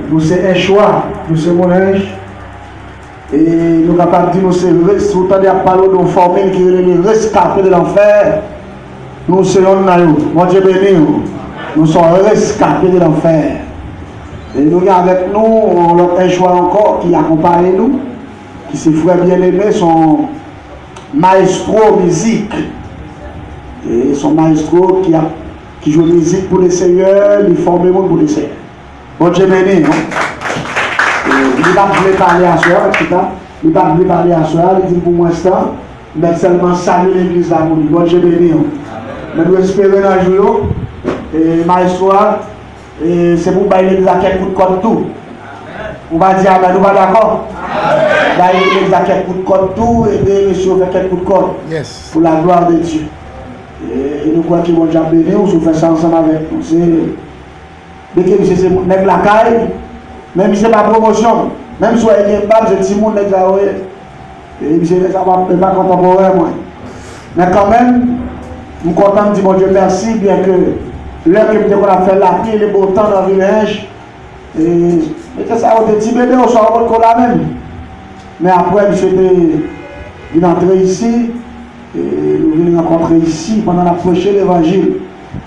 Nous c'est un choix, nous c'est mon âge. Et nous sommes capables de dire, nous c'est autant de parler de formule qui est le rescapé de l'enfer. Nous serons naïfs. Mon Dieu béni, nous sommes rescapés de l'enfer. Et nous avons avec nous, on a un choix encore qui accompagne nous, qui ses frères bien-aimés, son maestro musique. Et son maestro qui joue musique pour les seigneurs, il forme le monde pour les seigneurs. Bon Dieu béni, il n'a pas voulu parler à soi, il n'a pas voulu parler à soi, il dit pour moi ça, mais seulement saluer l'église là pour lui. Bon Dieu béni. Mais nous espérons dans le jour, et maestro, c'est pour bailler l'église à quel coup de code tout. On va dire, mais nous pas d'accord. Bailler l'église à quel coup de code tout, et bien monsieur fait quel coup de code. Yes. Pour la gloire de Dieu. Et nous croyons qu'ils vont déjà bénir, on se fait ça ensemble avec nous. Dès que c'est nèg la caille, même si c'est pas promotion, même si il y a un bal, c'est petit monde nèg la ouais. Et c'est ça pas contemporain moi. Mais quand même, nous content de dire mon Dieu merci, bien que l'heure que nous avons fait la pluie, le beau temps dans le village. Et que ça a été petit bébé, on soit en là même. Mais après, monsieur était entré ici, et nous venons rencontrer ici pendant la prêcher l'évangile.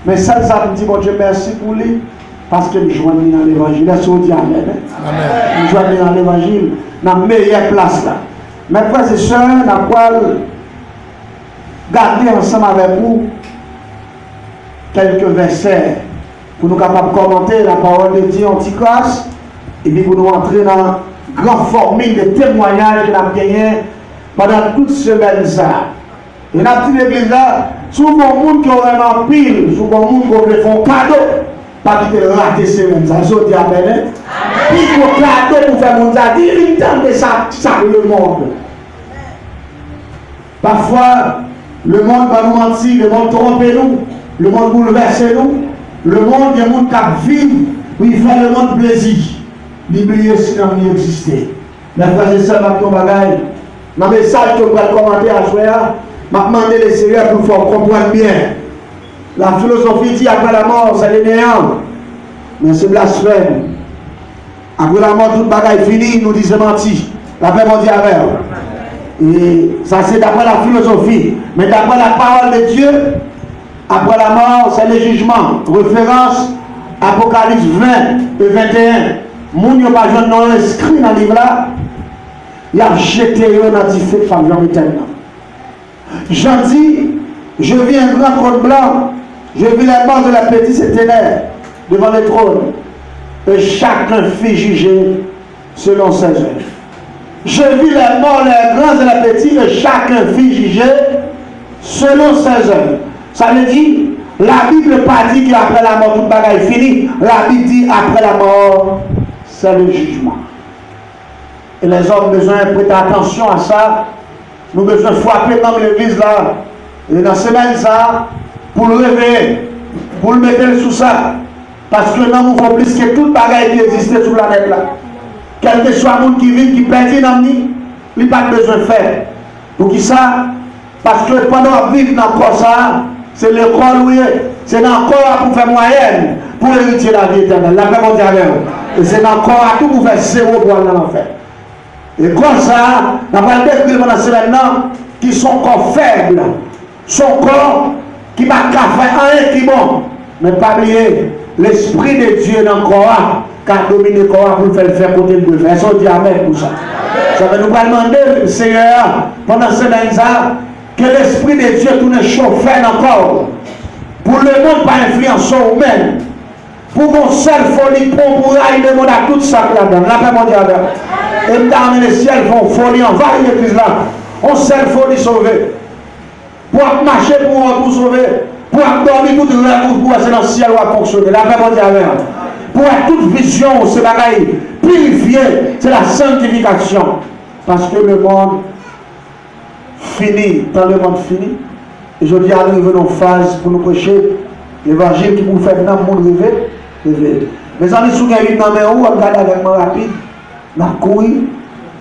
Mais ça me dit mon Dieu merci pour lui. Parce que nous joignons dans l'évangile. Est-ce qu'on dit Amen? Amen. Nous joignons dans l'évangile, dans la meilleure place là. Mes frères et sœurs, nous allons garder ensemble avec vous quelques versets pour nous capables de commenter la parole de Dieu anti-classe et puis pour nous entrer dans la grande formule de témoignages que nous avons gagné pendant toute semaine. Et dans cette église là, souvent le monde qui aurait un pile, souvent le monde qui aurait fait un cadeau. Pas quitter le raté semaine, ça je dis Amen. Puis pour cadeau pour faire mon dire, il tente ça le monde. Parfois, le monde va nous mentir, le monde trompe nous, le monde bouleverse nous, le monde, il y a des gens qui vivent, où il fait le monde plaisir. L'oublier si non il existait. Mais frères et sœurs, ma bagaille, dans le message que vous allez commenter à Joël, m'a demandé les seigneurs pour faire comprendre bien. La philosophie dit après la mort, c'est le néant. Mais c'est blasphème. Après la mort, toute bagaille finie, nous disons menti. La paix mondiale. Et ça, c'est d'après la philosophie. Mais d'après la parole de Dieu, après la mort, c'est le jugement. Référence, Apocalypse 20 et 21. Moun yo pas jeune non inscrit dans le livre là. Il a jeté dans le feu de femme, Jean éternel. Jean dit, je vis un grand trône blanc. Je vis les morts de la petite ténèbres devant le trône. Et chacun fit juger selon ses œuvres. Je vis les morts, les grands et les petits, et chacun fit juger selon ses œuvres. Ça veut dire, la Bible pas dit qu'après la mort, toute bagaille est finie. La Bible dit après la mort, c'est le jugement. Et les hommes ont besoin de prêter attention à ça. Nous avons besoin de frapper dans l'église là. Et dans ces semaines ça, pour le réveiller, pour le mettre sous ça. Parce que nous avons plus que toute bagaille qui existe sur la planète là. Quel que soit le monde qui vit, qui perd dans nous, il n'a pas besoin de faire. Pour qui ça? Parce que pendant qu'on vit dans le corps ça, c'est l'école où c'est dans le corps pour faire moyenne, pour hériter la vie éternelle. La paix mondiale. Et c'est dans le corps à tout pour faire zéro pour aller dans l'enfer. Et comme ça, on va décrire pendant ces maintenant qui sont corps faibles. Son corps qui va faire un qui bon. Mais pas oublier, l'Esprit de Dieu dans le corps, car dominer le corps pour le faire côté de faire. Ça dit Amen pour ça. Ça va nous demander, Seigneur, pendant ces semaines, que l'Esprit de Dieu tourne chauffer dans le corps. Pour le monde, pas influence humaine. Pour qu'on seule folie, pour le monde à tout ça là-dedans. La paix mondiale. Et dans le ciel, font folie en varie l'église là. On seule folie sauvée. Pour marcher pour sauver. Pour dormir toute la pour c'est dans le ciel où fonctionner. La paix mondiale. Pour toute vision, c'est bagaille purifié, c'est la sanctification. Parce que le monde finit, dans le monde fini. Et je dis à nous, venons en phase pour nous prêcher l'évangile qui nous fait dans le monde rêver. Mes amis, si vous avez une main où, regardez avec moi rapide, dans le couille,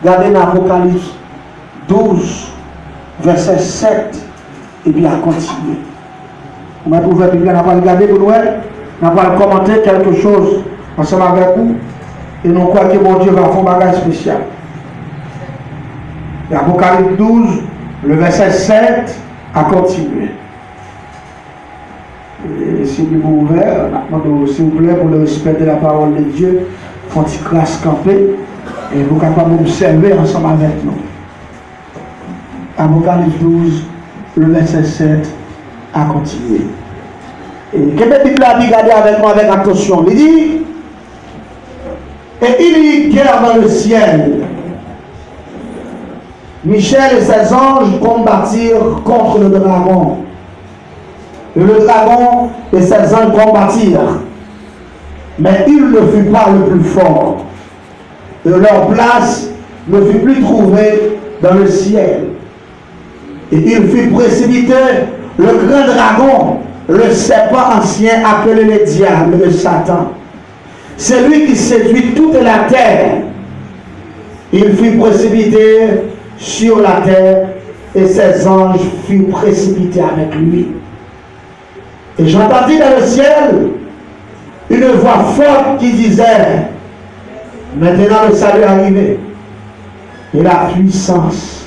regardez dans l'Apocalypse 12, verset 7, et puis à continuer. On va trouver la Bible, on va regarder pour nous, on va commenter quelque chose ensemble avec vous. Et nous croyons que mon Dieu va faire un bagage spécial. Et Apocalypse 12, le verset 7 a continué. Et si vous ouvert, s'il vous plaît, pour le respect de la parole de Dieu, faut-il classe camper et vous capable d'observer ensemble avec nous. Apocalypse 12, le verset 7 a continué. Et que la Bible a dit, regardez avec moi avec attention. Il dit, et il y guerre dans le ciel. Michel et ses anges combattirent contre le dragon. Et le dragon et ses anges combattirent. Mais il ne fut pas le plus fort. Et leur place ne fut plus trouvée dans le ciel. Et il fut précipité, le grand dragon, le serpent ancien appelé le diable et Satan. C'est lui qui séduit toute la terre. Il fut précipité sur la terre et ses anges furent précipités avec lui. Et j'entendis dans le ciel une voix forte qui disait, maintenant le salut est arrivé, et la puissance,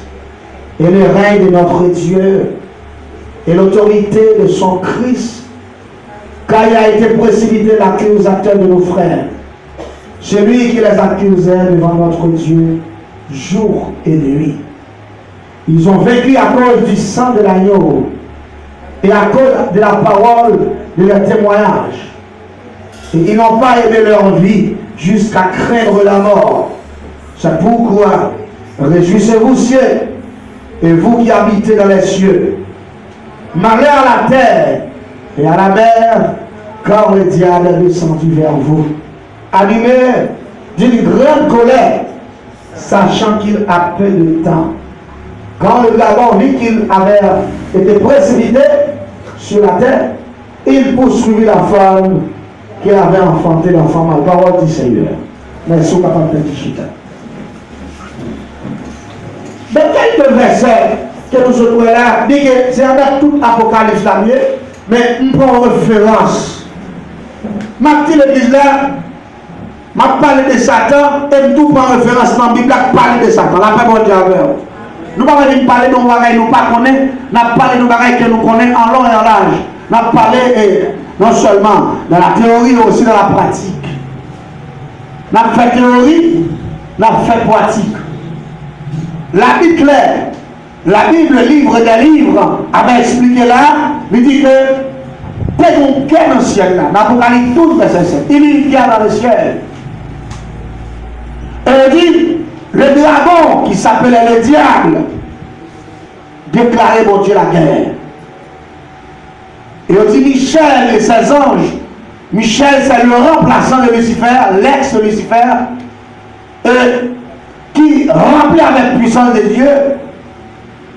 et le règne de notre Dieu, et l'autorité de son Christ, car il a été précipité l'accusateur de nos frères, celui qui les accusait devant notre Dieu, jour et nuit. Ils ont vaincu à cause du sang de l'agneau, et à cause de la parole de leur témoignage. Et ils n'ont pas aimé leur vie jusqu'à craindre la mort. C'est pourquoi, réjouissez-vous cieux, et vous qui habitez dans les cieux. Malheur à la terre et à la mer, car le diable est descendu vers vous, animé d'une grande colère, sachant qu'il a peu de temps. Quand le dragon vit qu'il avait été précipité sur la terre, il poursuivit la femme qui avait enfanté l'enfant. La parole du Seigneur. Merci au papa de Chita. Dans quelques versets que nous trouvons là, dit que c'est avec tout Apocalypse là, mais on prend référence. Ma petite église là, m'a parlé de Satan et tout prend référence dans la Bible, parler de Satan. La paix mon Dieu avec vous. Nous ne pouvons pas parler de nos bagailles que nous ne connaissons pas, nous avons parlé de nos bagailles que nous connaissons en long et en large. Nous avons parlé non seulement dans la théorie, mais aussi dans la pratique. Nous avons fait théorie, nous avons fait pratique. La Bible claire, la Bible, livre des livres, avait expliqué là, il dit que t'es donc quel dans le ciel là, dans l'Apocalypse 12, verset 7, il y a dans le ciel. Et il dit, le dragon qui s'appelait le diable déclarait mon Dieu la guerre. Et on dit Michel et ses anges. Michel c'est le remplaçant de Lucifer, l'ex-Lucifer, qui remplit avec puissance de Dieu.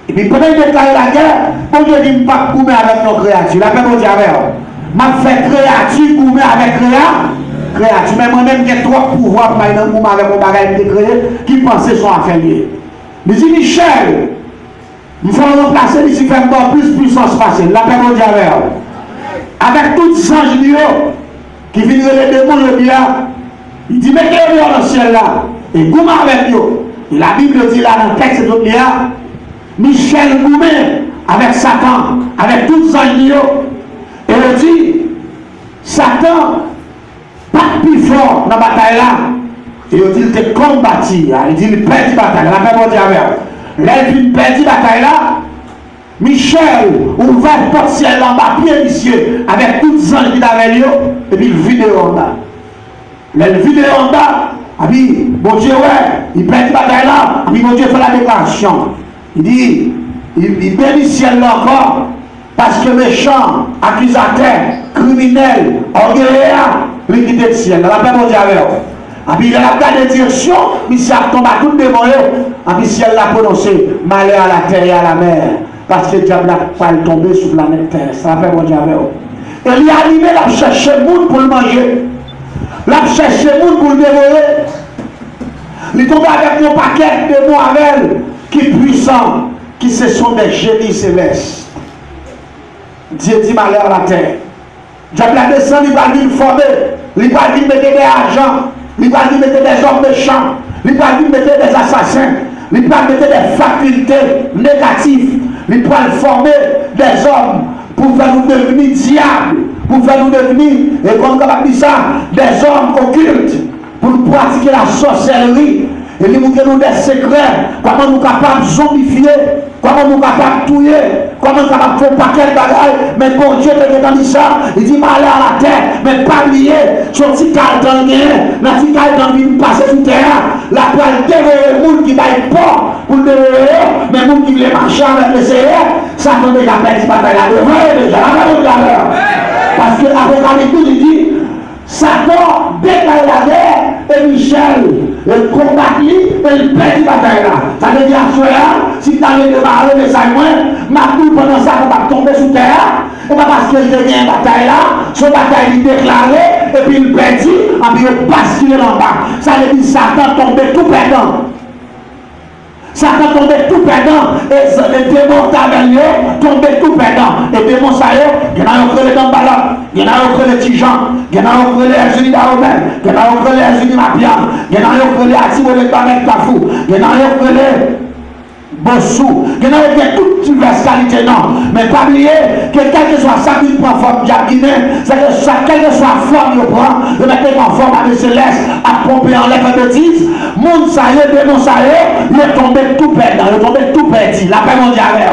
Et puis pendant qu'il déclare la guerre, mon Dieu dit pas coumer avec nos créatures. La paix mon Dieu avec eux. M'a fait créature coumer avec créature. Mais moi-même j'ai trop pouvoir pour aller dans le avec mon bagage de créé qui pensait son affaire liée. Il dit Michel, il faut remplacer Lucifer pour plus puissance facile. La paix mon Dieu avec eux. Avec tous les anges qui viennent les démons le bien, il dit mettez-le dans le ciel là et gouma avec eux. Et la Bible dit là dans le texte de là, Michel goumé avec Satan, avec tous les anges et il dit Satan pas plus fort dans la bataille là. Et il dit il te combattu, il dit il perd la bataille. La paix mon Dieu avec eux. Là il dit il perd la bataille là. Michel ouvert porte ciel en bas, pied monsieur, avec toutes les anges qui avaient lieu, et puis il vide en bas. Le vide en bas, et puis, bon Dieu, ouais, il perd la bataille là, et puis bon Dieu fait la déclaration. Il dit, il bénit ciel là encore, parce que méchant, accusateur, criminel, orgueilleux, il quitte le ciel. La paix mon Dieu avec eux. Et puis il a la direction, mais ça tombe à tout démoniaque, et puis ciel l'a prononcé, malheur à la terre et à la mer. Parce que le diable n'a pas tombé sur la planète Terre. Ça fait mon diable. Et il a animé, il a cherché le monde pour le manger. Il a cherché le monde pour le dévorer. Il est tombé avec mon paquet de démons avec elle, qui est puissant, qui ce sont des génies célestes. Dieu dit malheur à la terre. Le diable a descendu, il va lui former, il va lui mettre de l'argent, il va lui mettre des hommes méchants, il va lui mettre des assassins, il va mettre des facultés négatives, il va former des hommes pour faire nous devenir diables, pour faire nous devenir, et comme on dit ça, des hommes occultes, pour pratiquer la sorcellerie, et lui montrer nous des secrets, comment nous sommes capables de zombifier, comment nous sommes capables de tuer, comment nous sommes capables de faire un paquet de bagailles, mais bon Dieu te dit ça, il dit mal à la terre, mais pas oublier, son petit carton gain, la petite carton vient passer sous terre, la poêle déverrouiller le monde qui va être fort pour le déverrouiller, mais le monde qui veut marcher avec le CR, ça tombe déjà perdu bataille là devant, déjà là, parce que l'Apocalypse il dit, Satan déclare la guerre et Michel combat lui et il perd la bataille là. Ça veut dire à si tu as démarré les aïeux, maintenant pendant ça, on va tomber sous terre. Et pas parce qu'il y a une bataille là, son bataille est déclarée et puis il perd, et puis il bascule en bas. Ça veut dire Satan tombe tout perdant. Satan tombait tout perdant et les démons tombaient tout perdant. Et les démons, ça y est, il y en a un les Dambala, il y en a un les Tijan, il y en a un les Azuli d'Aromen, il y en a un les Azuli Mapiam, il y en a un les Atimo de Banek Kafou, il y en a un les Bossou, il y en a un toute diverses qualités, non. Mais pas oublier que quel que soit ça qui prend forme Diabiné, c'est que quelle que soit forme il prend, le mettre en forme à des célestes, à pomper en l'air de bêtises, monde ça y est, démon ça y est, il est tombé tout perdant, il est tombé tout perdu, la paix mondiale.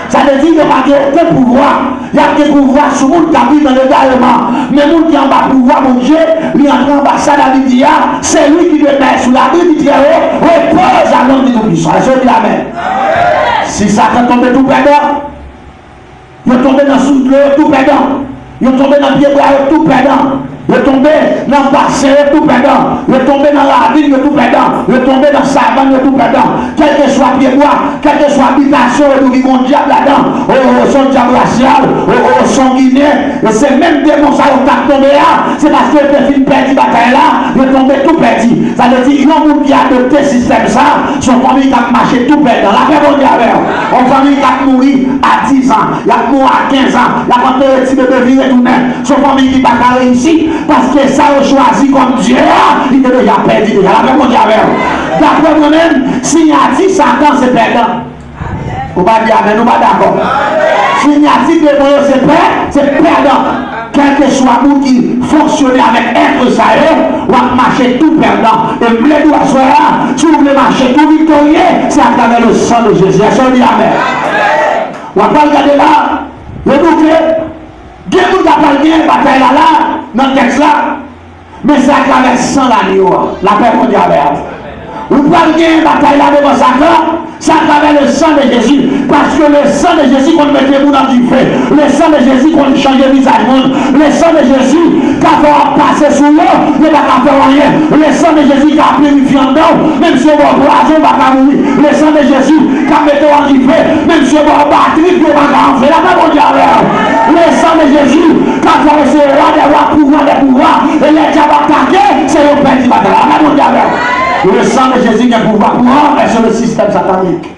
Ça veut dire qu'il n'y a pas aucun pouvoir, il y a des pouvoirs sur le monde qui habite dans le gouvernement, mais le monde qui a un pouvoir, mon Dieu, il entre en ambassade à l'India, c'est lui qui le met sous la rue, il dit, repose à l'homme de l'obligation. Je dis Amen. Si Satan tombe tout perdant, il est tombé dans le sous tout perdant, il est tombé dans le pied tout perdant, il est tombé dans le bassin tout perdant, il est tombé dans la ville tout perdant, il est tombé dans la savane tout perdant, quel que soit pied bois, quelle que soit habitation, il y a un diable là-dedans, son diable racial, sanguinaire, et c'est même démon ça qui est tombé là, c'est parce que le film perdu bataille là, il est tombé tout perdu. Ça veut dire qu'il y a un monde qui a adopté ce système ça, son famille qui a marché tout perdant. La paix mondiale, une famille qui a mouru à 10 ans, il a mouru à 15 ans, il a quand un petit bébé vivre et tout même, son famille qui n'a pas réussi, parce que ça a choisi comme Dieu, il est déjà perdu, déjà la paix mondiale. D'après moi-même, s'il y a dit Satan, c'est perdant. On va dire, mais nous pas d'accord. S'il y a dit que c'est perdant. Quel que soit nous qui fonctionne avec être ça, on va marcher tout perdant. Et le doigt soit là, si vous voulez marcher tout victorieux, c'est à travers le sang de Jésus. Je dis Amen. On va pas regarder là. Le doute, Dieu nous a pas bien bataille là, dans le texte là. Mais c'est à travers le sang là, la paix mondiale. Vous parlez bien bataille là devant Satan, c'est à travers le sang de Jésus. Parce que le sang de Jésus qu'on mettait vous dans du feu, le sang de Jésus qu'on changeait le visage, le sang de Jésus qui a fait passer sous l'eau, il n'a pas fait rien. Le sang de Jésus qui a purifié en nous, même si on va poison, on va pas mourir. Le sang de Jésus qui a mis en du feu, même si on va batterie, on va pas enlever. La paix mondiale. Le sang de Jésus qui a fait ce roi des rois, pouvoir des pouvoirs, et les diables attaqués, c'est le père du bataille. La paix mondiale. Le sang de Jésus qui a pouvoir pour renverser le système satanique.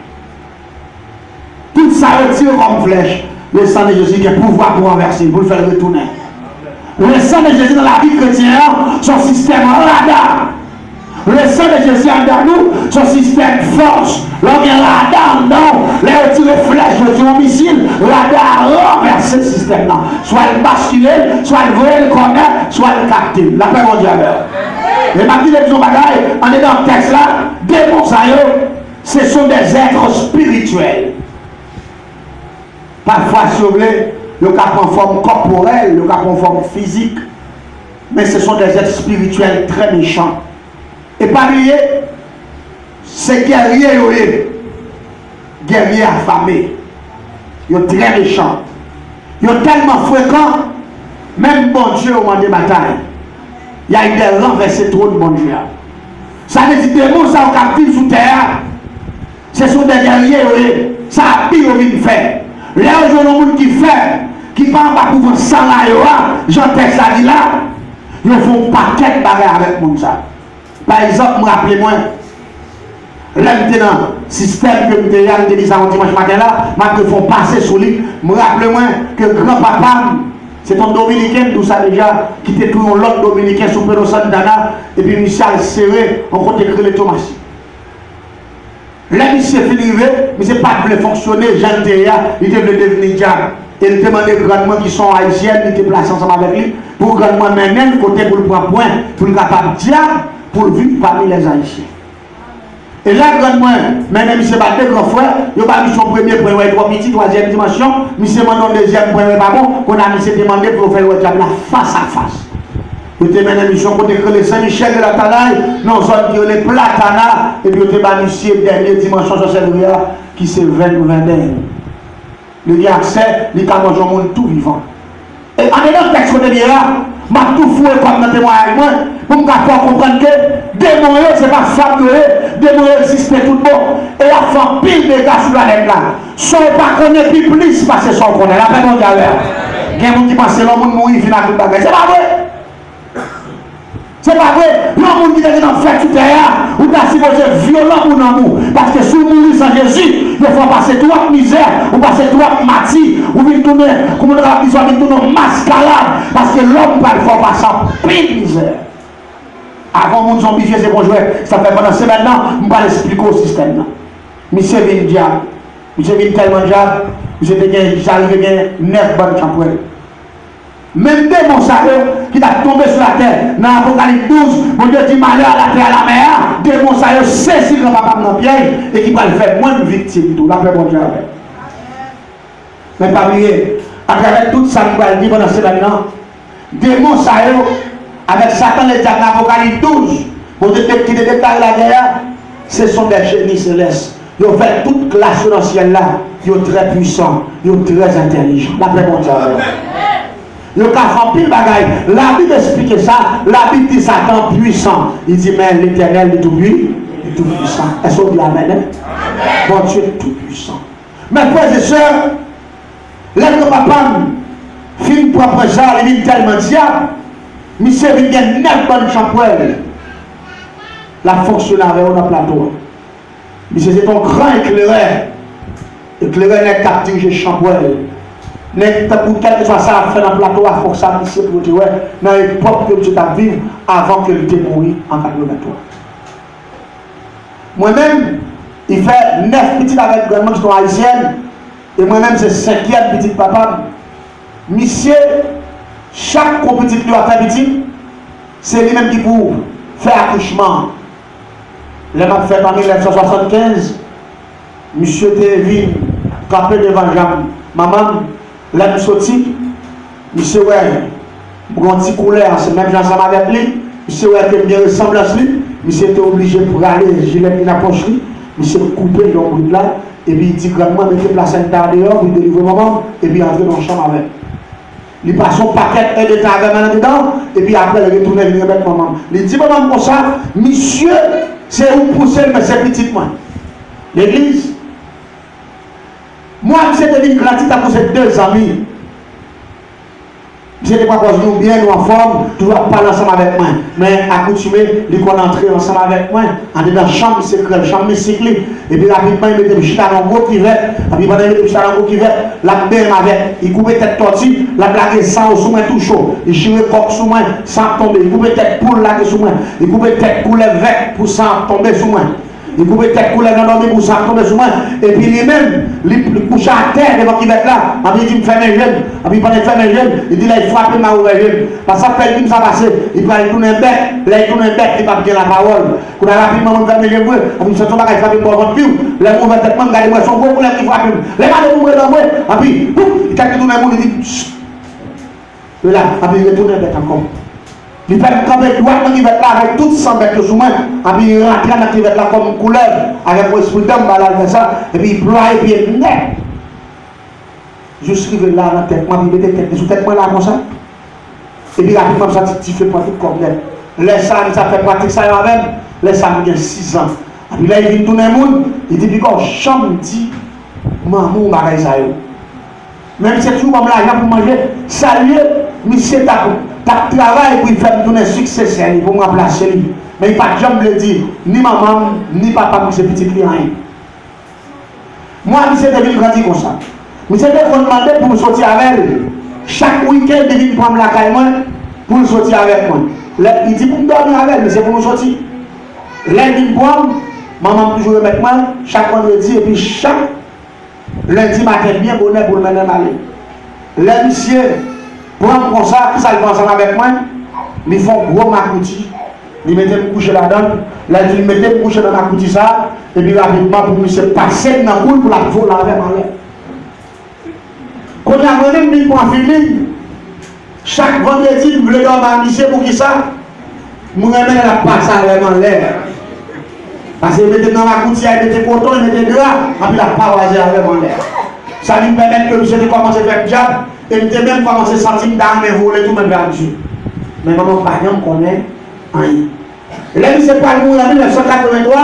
Tout ça retire comme flèche. Le sang de Jésus qui a pouvoir pour renverser, pour le faire retourner. Le sang de Jésus dans la vie chrétienne, son système radar. Le sang de Jésus en nous, son système force. L'homme est radar, non. Les retirer flèche, retirer missile, radar renverser le système là. Soit le basculer, soit le voler, le connaître, soit le capter. La paix mondiale. Et ma vie de disons bagaille, on est dans le texte là, démons ça ce sont des êtres spirituels. Parfois, si vous voulez, le cas en forme corporelle, le cas en forme physique, mais ce sont des êtres spirituels très méchants. Et parmi eux, ces guerriers, guerriers affamés, ils sont très méchants. Ils sont tellement fréquents, même bon Dieu au moment des batailles. Il y a eu des renversés trop de bon Dieu. Ça veut dire que les mots sont captifs sous terre. Ce sont des guerriers, ça a pire au de faire. Là, il y a des gens qui font, qui parlent pas pour sans la j'entends ça dit là, ils font pas paquet de barrières avec mon ça. Par exemple, rappelez-moi, maintenant, système que nous avons dit dimanche matin là, ils font passer sur lui. Rappelez-moi que grand-papa, C'est un Dominicain, d'où ça déjà, qui était tout l'autre Dominicain sous Pedro Santana, et puis Michel serré, on compte écrire les Thomas. Là, monsieur fini, mais pas voulu fonctionner, Jean Théa, il devait devenir diable. Et il demandait grandement qui sont haïtiens, il était placé ensemble avec lui, pour grandement mener le côté pour le prendre point, pour le capable diable, pour le vivre parmi les haïtiens. Et là, grandement, maintenant, monsieur battait grand frère, il n'a pas mis son premier point, ouais, trois petits, troisième dimension, monsieur mon deuxième point, pas bon, qu'on a mis demandé pour faire le diable face à face. Vous avez mené une mission pour décrire les Saint-Michel de la Tanaï, non, zone qui est les Platana, et puis vous avez banifié le dernier dimension sur cette rue qui c'est 20 ou 21. Le gars accès, il a mangé au monde tout vivant. Et en ayant le texte de là, m'a tout foué comme dans témoignage, moi, pour me faire comprendre que démon, ce n'est pas femme, démon existe tout le monde. Et il a fait pile de dégâts sur la lèvre là. Sans pas connaître plus, parce que son connaît, la paix mondiale. Il y a des gens qui pensent que l'homme mourit, il finit à tout le bagage. C'est pas vrai. C'est pas vrai, l'homme qui est dans le fait tout terre, ou t'as supposé violent pour l'amour. Parce que si vous mourrez sans Jésus, il faut passer toute misère, ou passer toute matie, ou venir tourner, comme on a dit, venir tourner mascarade. Parce que l'homme va le faire passer en pile misère. Avant mon zombifié, c'est bon jouer. Ça fait pendant semaine là, je ne vais pas l'expliquer au système là. Monsieur vient diable. Monsieur vient tellement diable, monsieur j'arrive à 9 bonnes champouines. Même démon qui a tombé sur la terre, dans l'Apocalypse 12, mon Dieu dit malheur à la terre, à la mer, démon c'est si le papa dans le piège et qui va le faire moins de victimes. Tout, la paix, mon Dieu. Mais pas oublier, à travers tout ça qui va le dire pendant ces maintenant, démon avec Satan les diables dans l'Apocalypse 12, pour qui détaille la guerre, ce sont des génies célestes. Ils ont fait toute classe dans le ciel là, ils sont très puissants, ils sont très intelligents. La paix, mon Dieu. Le cas fait pile bagaille. La Bible explique ça. La Bible dit Satan puissant. Il dit mais l'Éternel est tout puissant. Est-ce qu'on dit amen? Bon Dieu est tout puissant. Mes frères et sœurs, l'être papa film propre ça, il vient tellement diable. Monsieur vient gagner 9 bonnes champouelles. La fonctionnaire avec un plateau. Monsieur c'est un grand éclaireur. Éclaireur n'est qu'à diriger champouelles. Mais pour quelque chose ça a fait dans le plateau à force à monsieur pour dire ouais dans l'époque que tu as vécu avant que tu mourir en 83. Moi-même, il fait 9 petites avec grandement qui sont haïtiennes et moi-même c'est 5e petite papa. Monsieur, chaque petite lui a fait petit, c'est lui-même qui pour faire accouchement. Le m'a fait en 1975, monsieur Tévin, campé devant Jean, maman. Là, nous sortis, monsieur, ouais, pour un petit couleur, c'est même ensemble avec lui, monsieur, ouais, qui a bien ressemblance lui, monsieur était obligé pour aller, gilet dans la poche, monsieur coupé dans le là, et puis il dit grandement, mettez place à l'intérieur, vous délivrez maman, et puis entrer dans la chambre avec. Il passe son paquet et de temps avec dedans, et puis après, il retourne et il remet maman. Il dit, maman, comme ça, monsieur, c'est où pousser, mais c'est petit moi. L'église, moi, j'étais venu gratuit à cause de 2 amis. J'étais pas cause nous bien, nous en forme, toujours parler ensemble avec moi. Mais accoutumé, ils qu'on entrer ensemble avec moi, en dedans chambre secrète, chambre cyclique. Et puis rapidement, il mettait le chita dans le gros cuvette. Et puis pendant qu'il mettait le chita dans le gros cuvette, la bain avec, il coupait tête tortue, la blague sang sous moi tout chaud. Il chirait coq sous moi, sans tomber. Il coupait tête poule là sous moi. Il coupait tête poulet vec pour sans tomber sous moi. Il pouvait tête couler dans l'homme pour ça tomber sur moi. Et puis lui-même, il couche à terre devant qui va être là. Il dit, il me fait mes jeunes. Et puis pendant qu'il fait mes jeunes, il dit, là, il frappe ma ouverte jeune. Parce que ça ça passe. Il va tourner un bec. Là, il tourne un bec, il va bien la parole. Quand il a rapidement, il fait mes jeunes. Et puis, ça tombe à frapper pour votre piou. Les mauvais têtements, regardez-moi, son gros poulet qui frappe. Les mains de mourir dans moi. Et puis, il tourne un monde, il dit, chut. Et là, et puis il retourne un bec encore. Il fait camper droit dans qui va être là avec toutes 100 bêtes sous moi. Et puis il rentre dans qui va être là comme couleur. Avec mon esprit d'homme, il ça. Et puis il ploie et puis il net. Je suis arrivé là dans la tête. Moi, je mettais tête sous tête, moi là comme ça. Et puis rapidement, ça tu fais pratique complète. Laisse ça fait pratique ça même. Laisse ça, il y a 6 ans. Et puis là, il vient tourner le monde. Il dit, puis quand chambre dit, maman, ma ça yo. Même si c'est toujours comme l'argent pour manger, saluer, mais c'est ta travail pour faire donner succès pour me remplacer lui. Mais il n'a pas de jambe le dire, ni maman, ni papa pour ces petits clients. Moi, je suis devenu grandi comme ça. Je suis demandé pour me sortir avec elle. chaque week-end, il vient prendre la caille pour nous sortir avec moi. Il dit pour nous dormir avec, mais c'est pour nous sortir. Lundi, maman toujours remettre moi, chaque vendredi, et puis chaque lundi matin, bien bonheur pour le mener aller. Les messieurs, prendre comme ça, qui ça le ensemble avec moi, ils font gros macouti, ils mettent me coucher là-dedans, là ils mettent me coucher dans ma couti ça, et puis rapidement pour nous se passer dans la coule pour la voler avec moi. Quand on a donné une pour finir, chaque vendredi, je voulais dormir à lycée pour qui ça? Je me remets la passe avec en l'air. Parce que mettez dans ma couture, il mettait coton, il mettait gras, et puis la paroisse avec en l'air. Ça lui permet que je commence à faire le job, et je même commencé à sentir d'armes voler tout même vers Dieu. Mais maman, par exemple, connaît rien. Et là, il s'est pas mourir en 1983,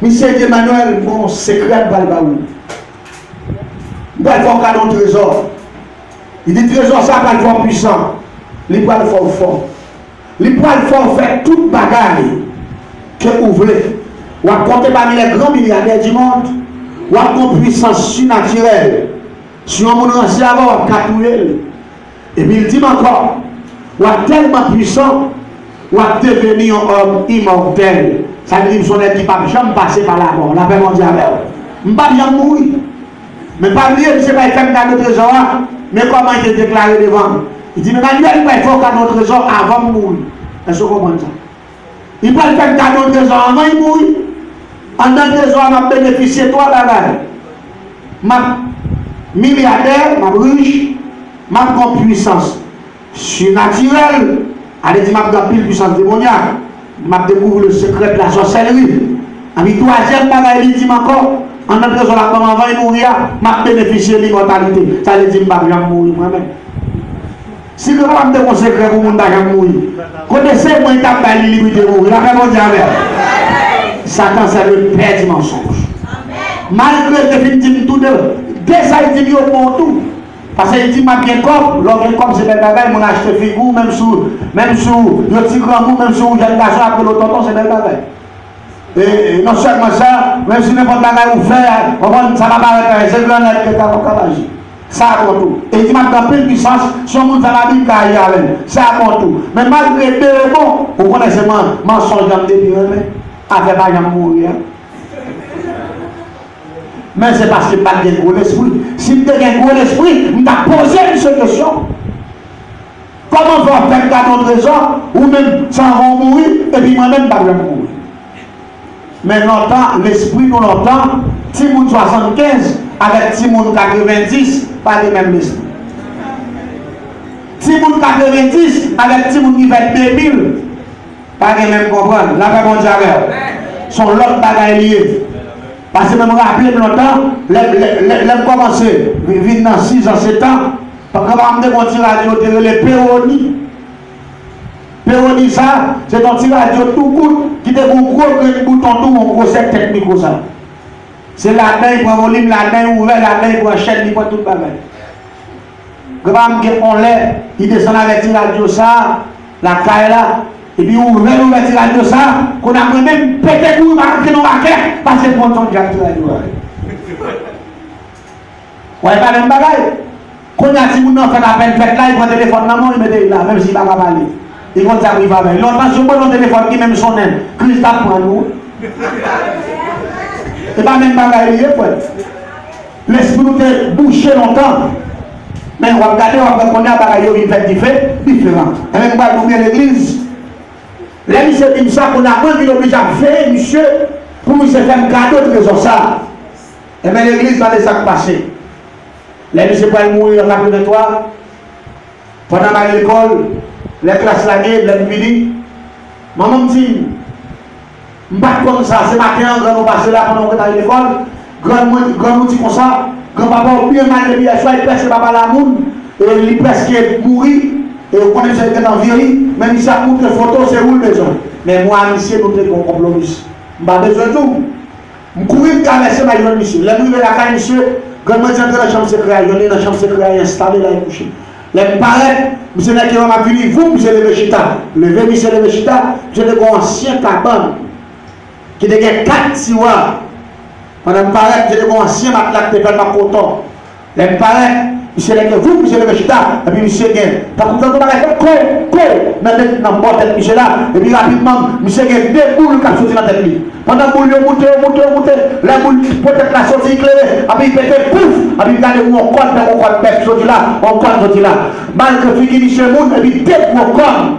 M. Emmanuel, mon secret de Balbaou. Il va faire un cadeau de trésor. Il dit trésor, ça va le faire puissant. Il va le faire fort. Il va le faire toute bagarre que vous voulez. Ou à compter parmi les grands milliardaires du monde, ou à une puissance surnaturelle. Si on a un cerveau, on va catouiller. Et puis il dit encore, ou à tellement puissant, ou à devenir un homme immortel. Ça veut dire que son être qui ne peut jamais passer par la mort. La paix mondiale. Je ne peux pas bien mourir. Mais pas oublier, je ne sais pas, il fait un cadeau de trésor, mais comment il est déclaré devant. Il dit, mais Manuel, il va faire un cadeau de trésor avant de mourir. Est-ce que vous comprenez ça? Il va faire un cadeau de trésor avant de mourir. En tant que trésor, on va bénéficier de trois bagages. Ma milliardaire, ma riche, ma grande puissance surnaturelle. Allez dire, ma grande puissance démoniaque. Ma découvre le secret de la sorcellerie. Et puis, troisième bagage, il dit encore, en tant que trésor, la maman va mourir, ma bénéficier de l'immortalité. Ça veut dire, je ne vais pas mourir moi-même. Si vous avez un secret pour mon d'argent mourir, connaissez-moi, il t'a pas la liberté de mourir. La même chose. Satan, c'est le père du mensonge. Malgré définitivement tout déjà il dit au tout. Parce qu'il dit, ma bien comme, l'homme comme c'est des bagages, mon acheté figure, même sous le petit grand mou, même sous j'ai l'argent après le tonton, c'est des bagages. Et non seulement ça, même si n'importe bagage vous faites, ça va pas être c'est grand net que t'as encore agi. Ça avant tout. Et il dit, ma grande puissance, son monde ça va bien cailler avec. Ça avant tout. Mais malgré tout, bon, vous connaissez mensonge dans le début, mais avec pas jamais mourir. Mais c'est parce que pas de gros l'esprit. Si tu as un gros l'esprit, tu as posé une question. Comment va faire cadeau de trésor ou même sans vont mourir et puis moi-même pas mourir. Mais longtemps, l'esprit nous l'entend, Timoun 75 avec Timoun 90, pas les mêmes esprits. Timoun 90 avec Timoun qui fait 2000, pas les mêmes comprendre. La paix mondiale, sont l'autre bagaille lié. Parce que je me rappelle longtemps, j'ai commencé, je vis dans 6 ans, 7 ans, parce que je me suis dit, radio, les Péroni. Péroni, ça, c'est un petit radio tout court, qui a un gros bouton tout, un gros set technique comme ça. C'est là-dedans, il prend volume, là-dedans, ouvert, là-dedans, il prend chaîne, il prend tout le bagage. Quand on l'air, il descend avec la radio, ça, la caille là. Et puis on ouvert la radio ça, qu'on a même pété pour marquer nos raquettes, parce que pour ton diable la radio. Ouais, pas même bagaille. Quand on a dit qu'on fait la peine faite là, il prend le téléphone dans le monde, il met là, même s'il ne va pas parler. Il va dire qu'il va avec. L'autre, je prends le téléphone qui même son aime. Christophe prend nous. Et pas même bagaille, l'esprit nous est bouché longtemps. Mais on va regarder, on va connaître bagaille, il fait différent. Et même pas combien l'église. Là, il s'est dit ça qu'on a moins obligé à faire, monsieur, pour nous faire un cadeau de raison ça. Et bien l'église va les sacs passer. Là, il s'est pas mourir en 83. Pendant l'école, les classes la guerre, les midi. Maman me dit, je ne sais pas comme ça, c'est matin, quand on passe là pendant qu'on est à l'école, grand dit comme ça, grand-papa a bien mal de bien, soit il presque papa la moune, et il presque mourir. Et vous connaissez que dans la vie, même si ça montre photo, c'est où le besoin. Mais moi, monsieur, nous avons un compromis. Je n'ai pas besoin de tout. Je cours traverser ma jeune monsieur. Là, nous, la caille, monsieur, quand je suis dans la chambre secrète, je suis dans la chambre secrète installée là, et couché. Là, je paraît, monsieur, qui m'a fini, vous, monsieur le Vechita, levez, monsieur le Vechita, je suis un ancien cabane, qui a 4 tiroirs. Pendant que je paraît, je suis un ancien matelas qui fait ma coton. Là, je paraît, Monsieur le vous, monsieur le Rechita, et puis monsieur Gain. T'as compris qu'on a fait dans le tête, monsieur là, et puis rapidement, monsieur Gain, deux boules qui ont sorti dans la tête. Pendant que boule monte, la boule peut-être la sortie éclairée, et puis il fait pouf, et puis regardez où on compte, on compte bête sorti là, on compte sorti là. Malgré que fini monsieur Moun, et puis tête mon corps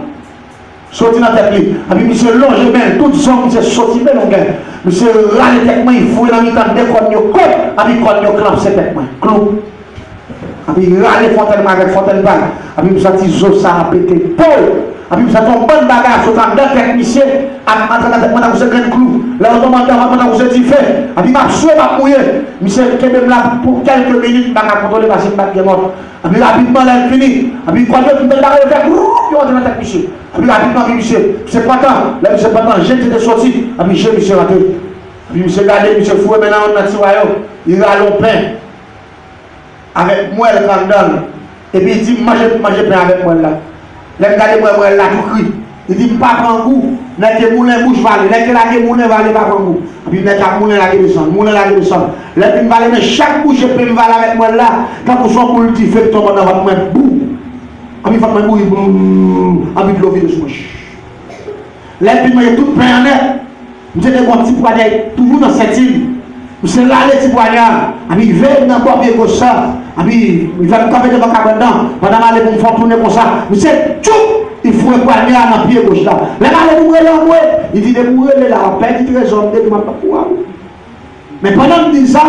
sorti dans la tête. Et puis monsieur longe même, tout ça, monsieur sorti même, on gagne. Monsieur râle tête, il faut dans le temps, des corps, et puis corps, clampe cette tête, clou. Et puis râler fontaine avec fontaine balle. Et puis vous avez dit ça a pété Paul. Et puis vous avez une bonne bagarre sur un technicien. En train de vous avez un clou. Là on demande à vous avez fait. Et puis m'a souhaité m'a mouillé. Monsieur qui même là pour quelques minutes m'a contrôlé parce qu'il m'a mort. Et puis rapidement là il finit. Et puis quand il me bagarre faire puis on est dans technicien. Et puis rapidement monsieur c'est pas tant. Là monsieur pas tant j'étais sorti. Et puis j'ai monsieur raté. Et puis monsieur gardé monsieur fou maintenant on a tiré il râle au pain. Avec moi le candole et puis il dit mangez pain avec moi là. Là regardez moi là tout cri. Il dit pas prendre goût. N'est que moulin bouche valé, n'est que la moulin valé pas prendre goût. Puis n'est que moulin la descend, moulin la descend. Là puis valé mais chaque bouche peut me valer avec moi là. Quand vous sont pour le petit fait tomber dans votre main bou. Puis faut me bouille bou. Puis de l'eau vide sur là puis moi tout pain en net. J'ai des bons petits poignets toujours dans cette île. C'est là les petits poignards. Il veille dans le corps comme ça. Il va me camper devant le cabane. Pendant que je vais me faire tourner comme ça. C'est tout. Il faut un poignard dans le pied gauche là. Les gars, les mourir là, il dit de mourir là. On perd du trésor. Mais pendant que je dis ça,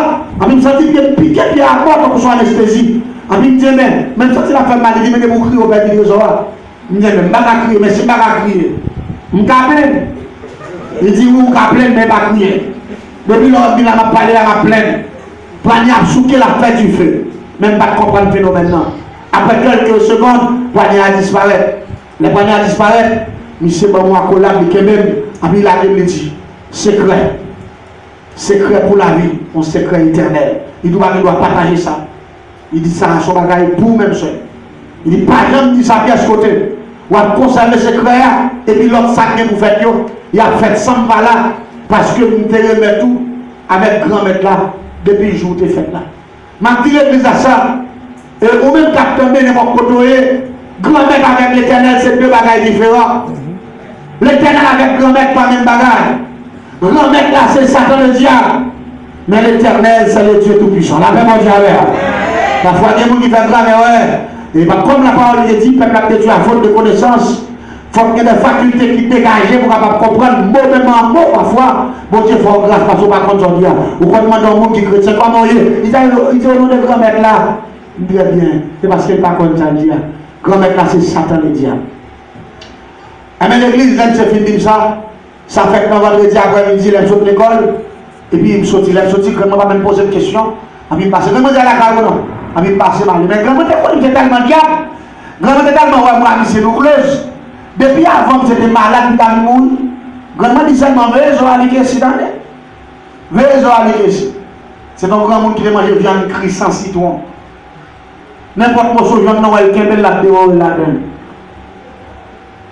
je me sens piqué pied à mort pour son anesthésie. Je me dis, même si la femme m'a dit, mais je vais crier au père du trésor. Je me dis, je ne vais pas crier, mais je ne vais pas crier. Je me plains. Il dit, vous me plains, mais je ne vais pas crier. Depuis lors, il m'a parlé à ma plaine. Poignard souqué la fête du feu. Même pas comprendre le phénomène. Après quelques secondes, poignard disparaît. Les poignards disparaissent. Monsieur Bamou collab qui même, après il a dit secret. Secret pour la vie, un secret éternel. Il doit partager ça. Il dit ça à son bagage pour même seul. Il dit pas jamais dit ça bien ce côté. Ou à conserver le secret et puis l'autre sac que vous faites, il a fait sans là. Parce que vous te remettez tout avec grand-mère là, depuis le jour où tu es fait là. Je dis l'église à ça, et au même capteur, mais n'importe quoi, grand-mère avec l'éternel, c'est deux bagages différents. L'éternel avec grand-mère, pas même bagage. Grand-mère là, c'est Satan le diable. Mais l'éternel, c'est le Dieu tout-puissant. La même chose avec. Parfois, il y a des gens qui font grand-mère, ouais. Et comme la parole est dit, peuple de Dieu a faute de connaissance. Il faut qu'il y ait des facultés qui dégagent pour capable comprendre mot même en mot parfois. Bon Dieu, il faut grâce parce qu'on ne va pas comprendre. Ou quand on demande à un monde qui est chrétien, comment il dit au nom de grand-mère là. Il dit bien, c'est parce qu'il n'est pas contre ça. Grand-mère là, c'est Satan le diable. Et bien l'église, là, c'est fini ça. Ça fait que dans vendredi après-midi, il saute l'école. Et puis il saute, quand on va même poser une question. Et puis il passe. Comment dire à la carte non? Et puis il passe mal. Mais grand-mère, il est tellement diable. Grand-mère, tellement, ouais, moi, c'est l'ouvreuse. Depuis avant que j'étais malade dans le monde, grand-mère dit seulement, veuillez aller ici dans les. Veuillez aller ici. C'est un grand monde qui veut manger viande cri sans citron. N'importe quoi, je viande, elle kembe la dehors et la donne.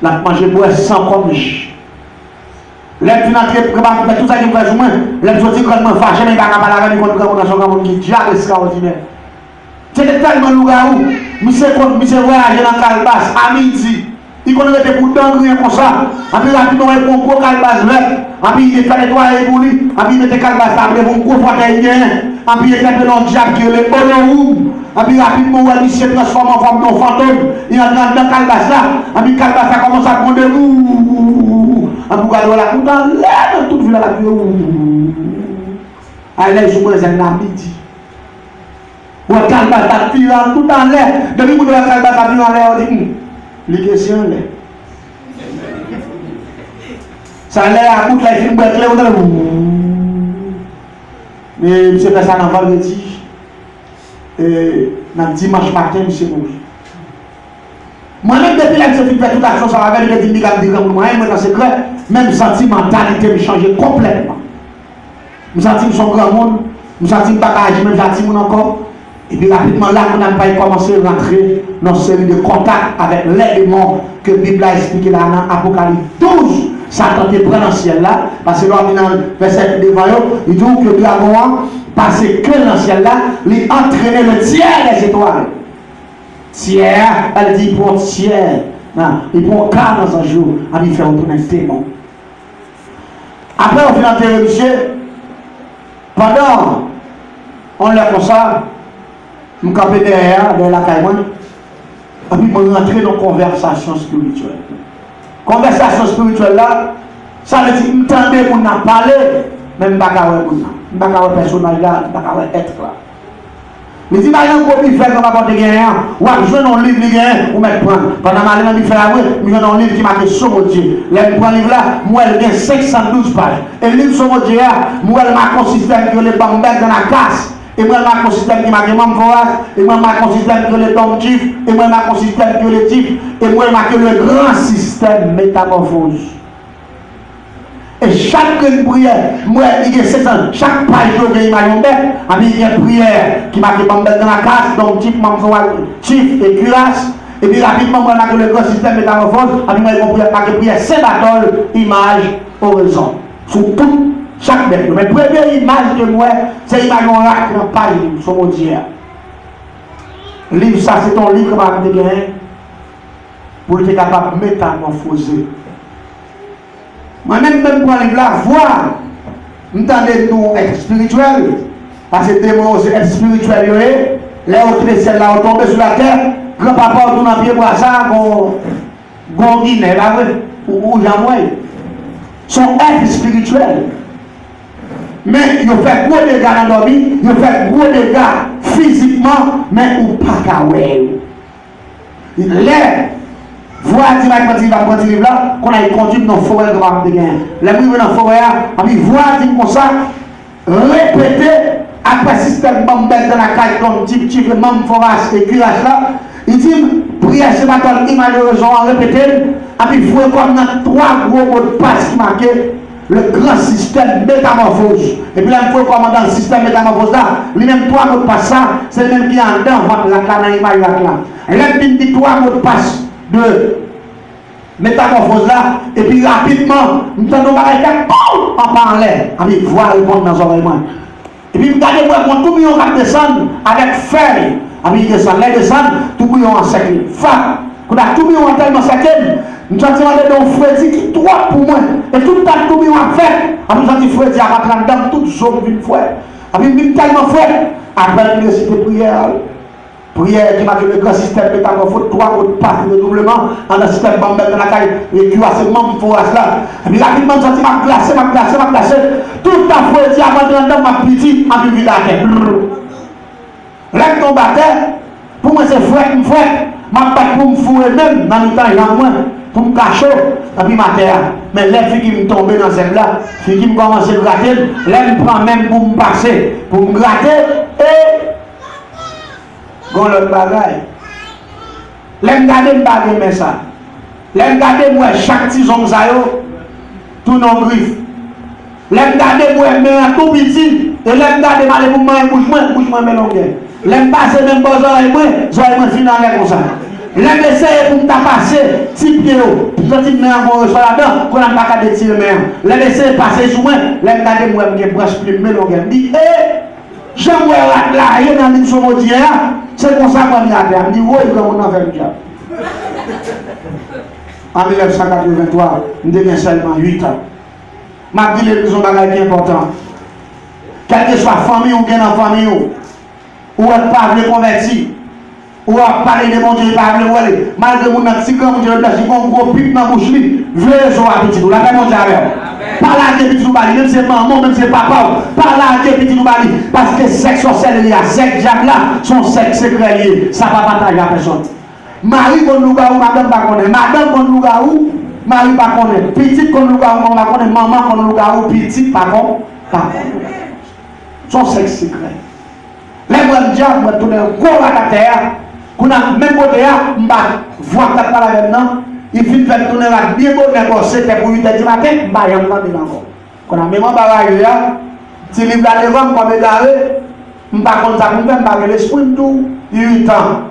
La manger bois sans comme l'aide financière pour tout ça qui me fait jouer. L'aide sortie quand même fâché, mais il va pas la reine contre grand monde qui est déjà extraordinaire. C'était tellement loup-garou. Monsieur voyage dans Calbas à midi. Il connaît des boutons rien comme ça. Après rapidement il prend un gros calbas vert. Après il fait les doigts et bouli. Après il met des calbas table pour un gros fauteuil bien. Après il fait un diable qui est le bon. Après rapidement il se transforme en forme d'un fantôme. Il entre dans le calbas là. Après calbas ça commence à prendre ouh. Après regarde là tout dans l'air toute ville là la ouh. Allez je vois un midi. Ou calbas ça tire tout dans l'air. Depuis que le calbas ça tire en l'air on dit les questions là. Ça a l'air à bout de la film clair mais monsieur fait ça dans vendredi et dans dimanche matin monsieur rouge. Moi-même depuis là que je fais toute action ça va venir dire que je moi dans secret même sentimentalité me changer complètement. Je sens que son grand monde, je sens que bagage même senti mon encore. Et puis rapidement là, on n'a pas commencé à rentrer dans une série de contacts avec les démons que la Bible a expliqué là dans Apocalypse 12. Satan te prend dans le ciel là, parce que là, dans le verset devant eux, il dit que le dragon, parce que dans le ciel là, il entraînait le tiers des étoiles. Tiers, elle dit pour tiers. Il prend 40 un jour, il fait retourner le témoin. Après, on fait enterrer monsieur. Pendant, on l'a comme ça, je me campais derrière la caille, et puis je rentre dans une conversation spirituelle. Conversation spirituelle là, ça veut dire que je m'entendais pour nous parler, mais je ne sais pas pour nous. Je ne sais pas personnage là, je ne sais pas être là. Mais si je ne sais pas comment apporter gagnant, ou je joue dans le livre qui gagne, ou mettre prendre. Pendant que je fais la route, je joue dans le livre qui marque sur mon Dieu. Là, je prends le livre là, moi, il y a 512 pages. Et le livre sur mon Dieu, moi, il marque un système qui est le bambek dans la casse. Et moi, il marque un système qui marque le memphorage. Et moi, il marque un système qui est le domtif. Et moi, il marque un système qui est le type. Et moi, il marque le grand système métamorphose. Et chaque prière, moi, il y a 7 ans, chaque page de l'image, il y a une prière qui marque le bambek dans la casse, donc type, memphorage, type et cuirasse. Et puis rapidement, moi, il y a le grand système métamorphose. Et puis moi, il y a une prière, c'est battle, image, horizon. Sur tout. Chaque bête. Mais la première image de moi, c'est l'image qu'on racle dans la page sur mon Dieu. Le livre, ça, c'est ton livre que je vais gagner pour être capable de métamorphoser. Moi-même, même pour le livre là, voir, m'entendez nous être spirituel, parce que démon, c'est être spirituel, les autres ciels là, on tombe sur la terre, grand-papa, on a pied pour ça, on guinée là, ou jamais. Son être spirituel. Mais il fait gros dégâts dans la vie, il fait gros dégâts physiquement, mais ou pas qu'à ouais. Les voix directement qui va prendre ce livre là, qu'on a conduit dans la forêt de la vie. Les gens dans la forêt, ils voient comme ça, répéter après le système bambel dans la caille, comme type de membre forage et cuirasse là. Il dit, prière ce matin, malheureusement, répéter, et puis il faut comme dans 3 gros mots de passe qui marquent. Le grand système métamorphose. Et puis là, il faut comment dans le système métamorphose là, lui-même 3 mots de passe ça, c'est le même qui est en dedans, la canne image là. Et là, il dit 3 mots de passe de métamorphose là, et puis rapidement, nous avons en parlant, et puis voir répondre dans les oreilles. Et puis, regardez moi, quand tout le monde descend avec feuille, et puis il descend, les descend, tout le monde en sacré. Quand tout le monde tellement sacré, nous avons demandé d'un Freddy qui 3 pour moi. Et tout le temps, tout le monde a fait. Et nous avons dit Freddy à rentrer dedans, toute zone d'une fois. Et puis, nous tellement fait. Après l'université prière, prière qui marque le grand système métamorphose, 3 mots de passe de doublement, dans le système bambel de la caille, et qui a ce membre forage là. Et puis, rapidement, nous avons dit ma glacé. Tout le temps, Freddy à rentrer dedans, ma petite, en vivant la terre. Là, tombe à terre, pour moi, c'est fouette. Je ne pour me fouer même dans le temps, il y a moins. Pour me cacher, et puis ma terre. Mais les filles qui me tombent dans cette là, les filles qui me commencent à gratter, les me prend même pour me passer, pour me gratter, et. Gon l'autre bagaille. Les me garder, me baguer, mais ça. Les me garder, moi, chaque petit homme, ça y tout non griffe. Les me garder, moi, mais un tout petit, et les me garder, mal pour moi, bouche moi, mais longueur. Les me passer même pas oreilles, moi, final comme ça. Les essayer pour me passer, petit pied, petit main en sur la dent, qu'on n'a pas de tirer main. Les essayer passer sur moi, les me garder, moi, je branche plus, mais longueur. Je dis, j'aime là, il y a dans sur mon Dieu, c'est comme ça qu'on y a fait. Je dis, oui, comme on a fait le job. En 1983, je devais seulement 8 ans. Ma vie, les besoins qui est important. Quelle que soit la famille ou bien dans la famille, ou elle pas le convertir, ou elle parler de mon Dieu, pas le voler. Malgré mon petit grand Dieu, j'ai un gros pipe dans la bouche, veux jouer à petit, ou la paix mon Dieu avec. Parle à des petits bali, même si c'est maman, même si c'est papa, parle à des petits bali, parce que sexe sorcier, sexe diable là, son sexe secret lié, ça va partager à personne. Marie qu'on nous gagne, madame pas connaît, madame qu'on nous gagne, Marie pas connaît, petite qu'on nous gagne, on va connaître, maman qu'on nous gagne, petite pas connaît. Son sexe secret. Les grands diables me tournent un gros à la terre, qu'on a même côté là, on va voir ta parole avec nous, il finit de tourner la bien bonne négocier, c'était pour 8h du matin, on va y aller encore. Qu'on a même un barrage là, si livre là devant, on va me garer, on va contre ça, on va me l'esprit de tout, 8 ans.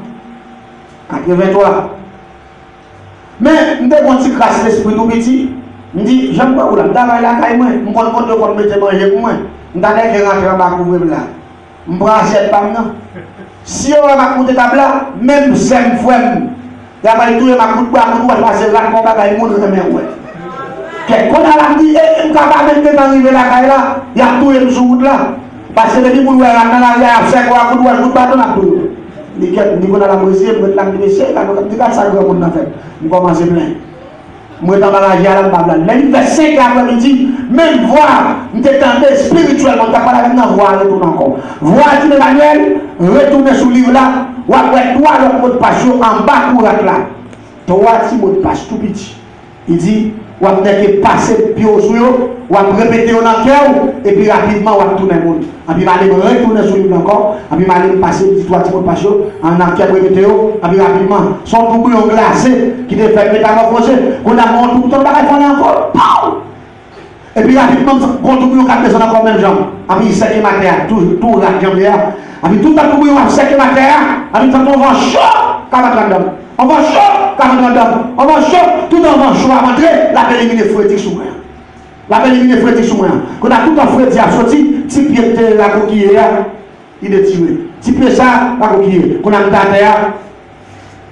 83. Mais je me dis que grâce à l'esprit tout petit, je me dis, j'aime pas où là, je vais la caille, je me compte de me mettre manger pour moi. Je vais rentrer en bas pour là. Je prends assiette par là. Si on va monter table là, même 5 fois, il y a pas tout le monde qui passer là, on va monter la main. Quand on a dit, on va même arriver là, il y a tout le monde là. Parce que les gens qui sont dans la rue, ils ont un coup de bâton à tout. Ils sont dans la musique, ils sont dans la musique, ils sont dans la musique, ils commencent plein. Moi, dans la rue, même vers 5 après-midi, même voir, nous t'entendons spirituellement, tu n'as pas la même voix, retourne encore. Voir dit Emmanuel, retourner sur le livre là, ou après toi, le mot de passe en bas, pour là. Toi, si mot de passe tout petit. Il dit, ou après que passer pied au suyo, ou après répéter dans le cœur, et puis rapidement, ou après tourner le monde. Et puis, aller retourner sur le livre encore, et puis, aller passer, dit toi, si mot de passe, en enquête, répéter, et puis rapidement, son doublon glacé, qui te fait métamorphoser, qu'on a monté tout le temps, on a encore, et puis rapidement, on doublon 4 personnes encore même jambe, et puis, 5e matière, tout la jambe là, et puis, tout le doublon 5e matière, et puis, on va chaud, comme on va chaud, on va chaud, tout en va chaud à rentrer, la belle éliminer frétique sous moi. La belle éliminer frétique sous moi. Quand on a tout en frétique à sortir, si pied de la coquille, il est tiré. Si pied ça, la coquille, qu'on a mis à terre,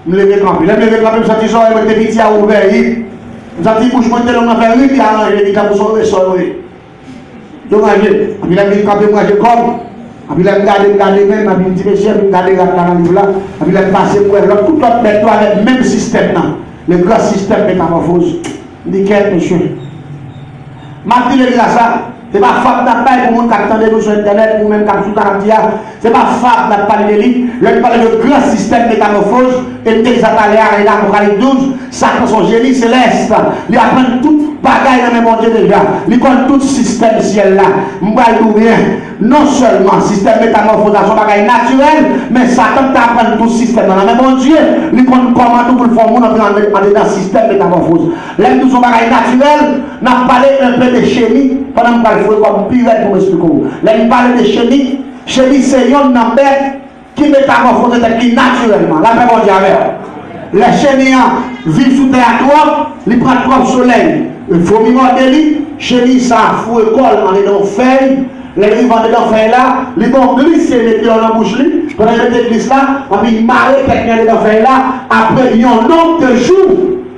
nous levons campé. Nous levons campé, nous sortons ça, nous mettons des petits à ouvert. Nous avons dit, bouche, nous avons fait rire, puis arranger les gars pour sauver le sol. Donc, et puis là, nous avons manger comme. Et puis là, je regarde même, et puis je dis, monsieur, je regarde la livre là, et puis là, je passe pour elle. Tout l'autre met avec le même système là, le grand système métamorphose. Nickel, monsieur. Je dis, ça, c'est pas fab d'appel pour les gens qui attendent sur Internet, ou même qui sont sur la c'est pas fab d'appel de lui. Là, il parle de grand système métamorphose, et il a parlé à l'Apocalypse 12, ça prend son génie céleste. Il apprend tout bagaille dans le monde déjà. Il connaît tout système ciel là. Bien. Non seulement le système métamorphose son bagaille naturel, mais Satan t'apprend tout le système dans le même Dieu. Il connaît comment tout le faire dans le système métamorphose. L'aime tout son bagaille naturel, n'a parlé un peu de chimie pendant que je fais comme pire pour m'expliquer. L'aime parler de chimie, c'est une bête qui métamorphose qui naturellement. La même Dieu avec. Les chenilles vivent sous terre trop, ils prennent trop soleil. Il faut vivre de lui, chenilles ça fout école en les feuilles. Les vivants dedans feuilles là, ils vont glisser les pieds dans la bouche, pendant que les glissent là, et puis ils marrent quelqu'un dedans feuilles là, après il y a un nombre de jours,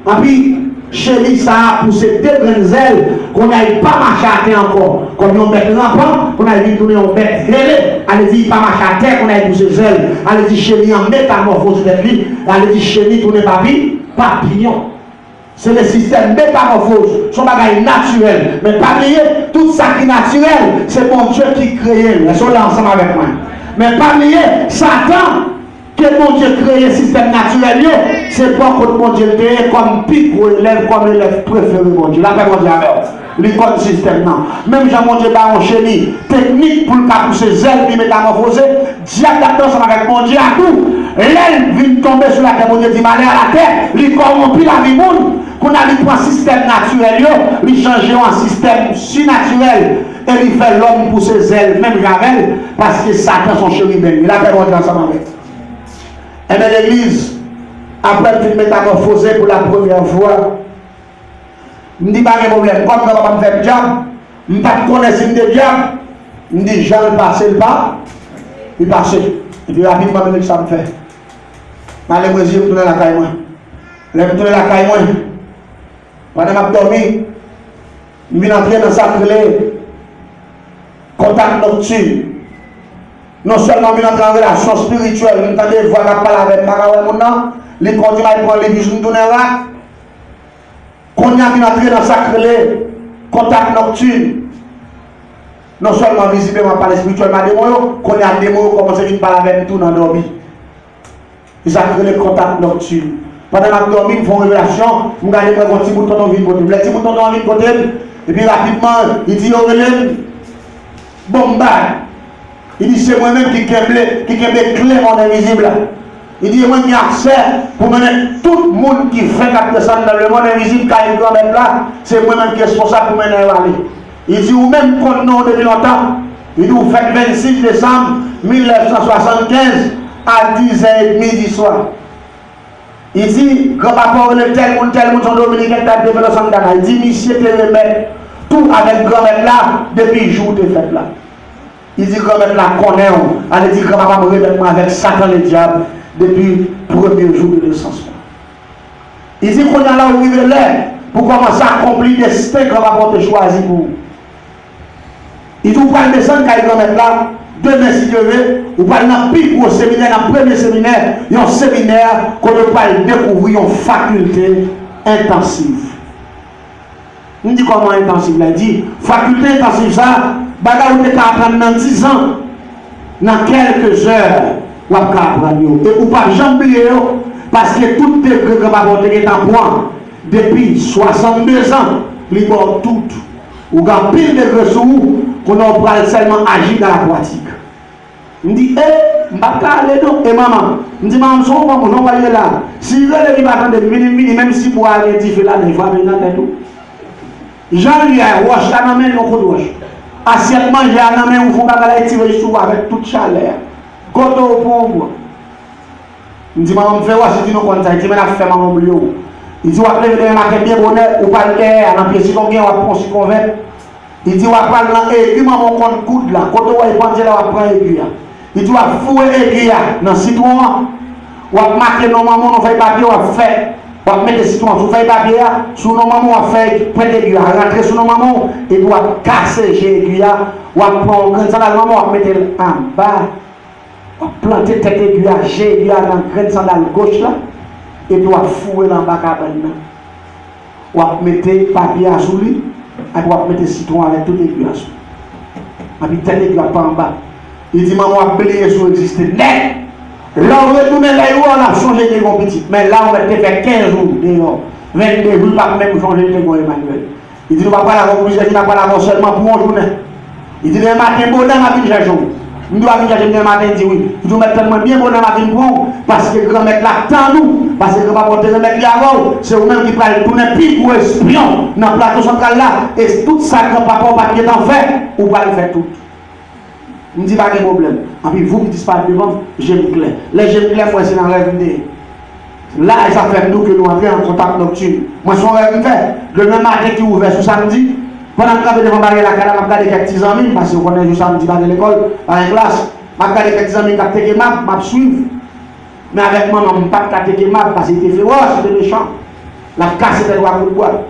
et puis chenilles ça a poussé 2 grandes ailes, qu'on n'aille pas marcher à terre encore, comme on met rampant, qu'on aille tourner en bête relais, allez-y pas marcher à terre, qu'on aille pousser ses ailes, allez-y chenilles en métamorphose de lui, allez-y chenilles tourner papillon. C'est le système métamorphose, son bagage naturel. Mais pas oublier, tout ça qui est naturel, c'est mon Dieu qui crée. Ils sont là ensemble avec moi. Mais pas oublier, Satan, que mon Dieu crée le système naturel, c'est pas que mon Dieu crée comme pique ou élève, comme élève préféré, mon Dieu. La paix, mon Dieu, avec. L'école système, non. Même Jean, mon Dieu, dans un chenille, technique pour le cas pour ses ailes, puis métamorphoser, diable ensemble avec mon Dieu à tout. L'aile vient tomber sur la terre, mon Dieu dit, malheur à la terre, il corrompt la vie monde. Qu'on a mis pour un système naturel, il change en système surnaturel et il fait l'homme pour ses ailes, même Javel, parce que Satan son chérubin. Il a fait votre ensemble avec. Et bien l'église, après une métamorphose pour la première fois, je ne dis pas de problème, comme je ne vais pas me faire le diable, je ne connais pas si je diable, je dis Jean le passe le pas, il passe. Et puis rapidement, je ça me fait. Allez, moi, je vais tourner la caille, moi. Je vais tourner la caille, moi. Pendant que je dormi, je viens entrer dans sa clé, contact nocturne. Non seulement je viens entrer en relation spirituelle, je viens voir la parole avec moi, je continue à prendre les visions de là. Quand je viens entrer dans sa clé, contact nocturne. Non seulement visiblement par les spirituels, mais quand il y a des mots, commence à parler avec tout dans le dormi. Ils ont créé le contact nocturne. Pendant que je dormi, ils font une révélation, je regarde un petit bouton dans le côté. Le petit bouton dans le côté, et puis rapidement, il dit au relève, bombard. Il dit c'est moi-même qui ai des clés en invisible. Il dit moi qui ai accès pour mener tout le monde qui fait 4 dans le monde invisible, car il doit mettre là, c'est moi-même qui est responsable pour mener à aller. Il dit ou même qu'on nous depuis longtemps. Il dit vous faites 26 décembre 1975 à 10h30 du soir. Il dit, grand papa, tel monde sont dominicains, tel de Venezuela. Il dit, monsieur, te remettre tout avec grand-mère là, depuis le jour de fête là. Il dit grand-mère la connaît, elle dit grand-maman me remet avec Satan le diable depuis le premier jour de naissance. Il dit qu'on a là où il est pour commencer à accomplir des destin qu'on va choisir pour vous. Il dit vous pouvez descendre quand il grand-mère là, demain si Dieu veut, vous pouvez dans le plus gros séminaire, dans le premier séminaire, il y a un séminaire qu'on peut découvrir une faculté intensive. On dit comment intensive? Il dit faculté intensive ça, bagarre vous pouvez apprendre dans 10 ans, dans quelques heures, vous pouvez apprendre. Et vous ne pouvez jamais oublier, parce que tout degré que vous avez en point, depuis 62 ans, il y a tout. Vous avez pile de degrés sur vous, qu'on a seulement agir dans la pratique. Je dis, je ne vais pas aller non. Et maman, je dis, maman, je vais aller là. Si vous avez venir, même si vous allez dire là, il va venir dans tout. Jean-Louis a wash la main, il faut wash. Assiette manger à la main, il faut pas tirer sous avec toute chaleur. Goto au pompe. Il dit, maman, je fais wash, il dit, non, comme ça. Il dit, mais là, je fais maman, il dit, on va lever le matin bien bonheur, ou pas le faire, on a pied si on vient, on va prendre si on veut. Il dit, on va prendre l'aiguille, maman, on compte coude là. Quand on va y prendre là, on va prendre l'aiguille. Il dit, on va fouer l'aiguille dans le citron. On va marquer nos mamans, on va faire papier, on va faire. On va mettre le citron sur le papier, sur nos mamans, on va faire prendre l'aiguille, on va rentrer sur nos mamans, et on va casser l'aiguille, on va prendre un sandal maman, on va mettre en bas, on va planter tête aiguille, l'aiguille dans le grand sandal gauche là, et puis on va fouer dans le bas cabane. On va mettre le papier à sous lui, et on va mettre le citron avec toute l'aiguille à sous. Et puis tête aiguille pas en bas. Il dit, maman, on va payer sur exister. Net! Là, on retourne là, on a changé de gros petit. Mais là, on a fait 15 jours dehors. 22 jours, pas même changer de gros Emmanuel. Il dit, nous ne va pas la conclusion, il n'a pas la seulement pour une journée. Il dit, le matin, bonhomme a vu chercher. Nous devons venir chercher le matin, il dit oui. Il dit, mettre tellement bien bonhomme a vu pour parce que grand-mère l'attend nous. Parce que papa porte le mettre là-haut. C'est vous-même qui parlez tourner plus pour espion dans le plateau central là. Et tout ça, quand papa qui est en fait, ou pas le faire tout. Je ne dis pas de problème. Et puis vous qui disparaissez devant, j'aime clair. Les j'aime clair, moi c'est dans le rêve. Là, ça fait nous que nous entrons en contact nocturne. Moi, son rêve fait. Le même matin qui est ouvert sur samedi, pendant que je vais devant la canne, je vais regarder quelques petits amis, parce que vous connaissez samedi à l'école, à la classe. Je vais regarder quelques amis qui ont été map, je vais suivre. Mais avec moi, je ne vais pas attaquer map parce qu'il était féroce, c'était méchant. La casse était droit pour le bois.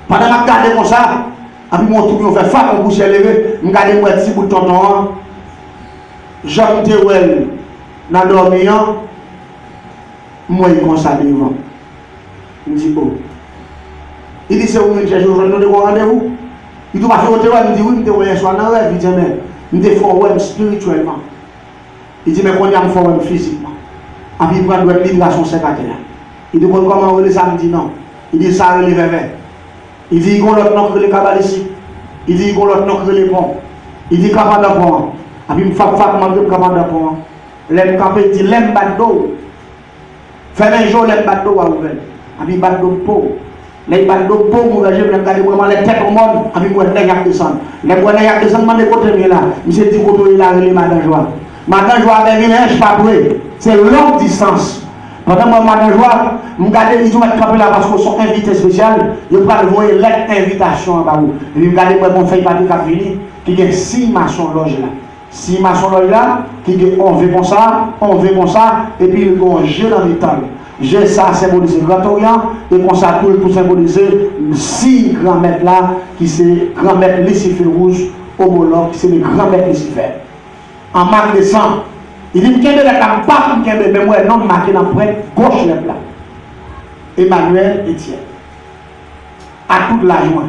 Pendant que je regarde comme ça, et puis mon tour, on fait fat, on bouche élevé, je regarde mon petit bout de tonton, Jean Théouel, dans le dormir, moi, il constate devant. Il me dit, oh. Il dit, c'est où je cherche, je donne un rendez-vous. Il dit, pas faire au il me dit, oui, je me dis, soir dans le rêve. Il dit, mais, je me dis, spirituellement. Il dit, mais qu'on y a un physiquement. Et puis, il prend une libération secrétaire. Il dit, comment on relève ça? Il dit, non. Il dit, ça relève vers. Il dit, il y a l'autre nom que les cabales ici. Il dit, il y a l'autre nom que les ponts. Il dit, capable de pont. Et puis, il me fait capable de pont. L'aime campé, il dit, l'aime bateau. Fait un jour, l'aime bateau à ouvrir. Et puis, bateau pot. Les bateaux pot, moi, je vais regarder vraiment les têtes au monde. Et puis, moi, je vais descendre. Les moi, je vais descendre, je vais côté là. Je me dit, côté là, il est Madame Joie. Madame Joie, avec une inch pas près. C'est longue distance. Pendant que Madame Joie, je regarde, ils ont campé là parce qu'ils sont invités spéciaux. Je vais voir l'invitation en bas. Et puis, je regarde, moi, mon feuille papier qui a fini, qui a 6 maçons loges là. 6 maçons loges là, qui on veut comme ça, et puis ils ont un jeu dans les tables. J'ai ça symbolisé Grand Orient, et qu'on s'appelle pour symboliser 6 grands maîtres là, qui c'est grand maître Lucifer Rouge, homologue, qui c'est le grand maître Lucifer. En marque de sang. Il dit qu'il y a des pas mais moi, non, marqué dans le point gauche là. Emmanuel Etienne. À toute la joie.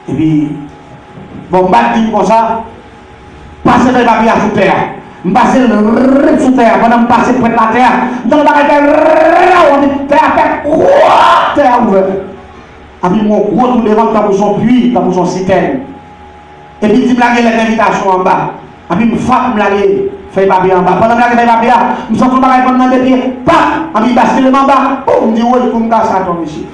Et puis, bon, je dis comme ça, passer les papiers à sous terre. Je passe le sous terre, pendant que je passe près de la terre, dans le bagage, on est terre ouverte. Et puis, mon gros tout devant, tu as pour son puits, tu as pour son citerne. Et puis, tu me lagues l'invitation en bas. Et puis, je me frappe, fais papier en bas. Pendant que je fais papier, je me sens tout le bagage pendant des pieds, paf, et puis, je bascule en bas, je me dis, oui, je me casse ça, tombe ici.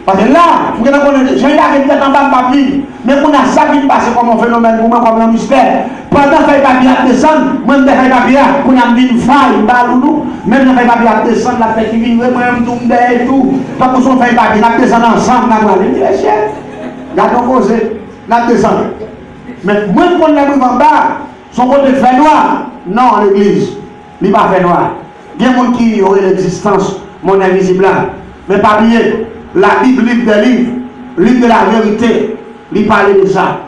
Parce que là, j'ai eu la tête en bas de papier, mais on a ça qui passe comme un phénomène pour moi, comme un mystère. Pendant que je fais papier à descendre, moi je fais papier, on a mis une faille, même je fais papier à descendre, la tête qui vient, moi je me tombe et tout. Quand on fait papier, on descend ensemble, on a dit, les chefs, gardons causé. n'a descendu. Mais moi, je la rue en bas, son côté fait noir. Non, l'église, il n'est pas fait noir. Il y a des gens qui ont l'existence, mon invisible là. Mais pas oublier, la Bible, livre des livres, livre de la vérité, il parle de ça.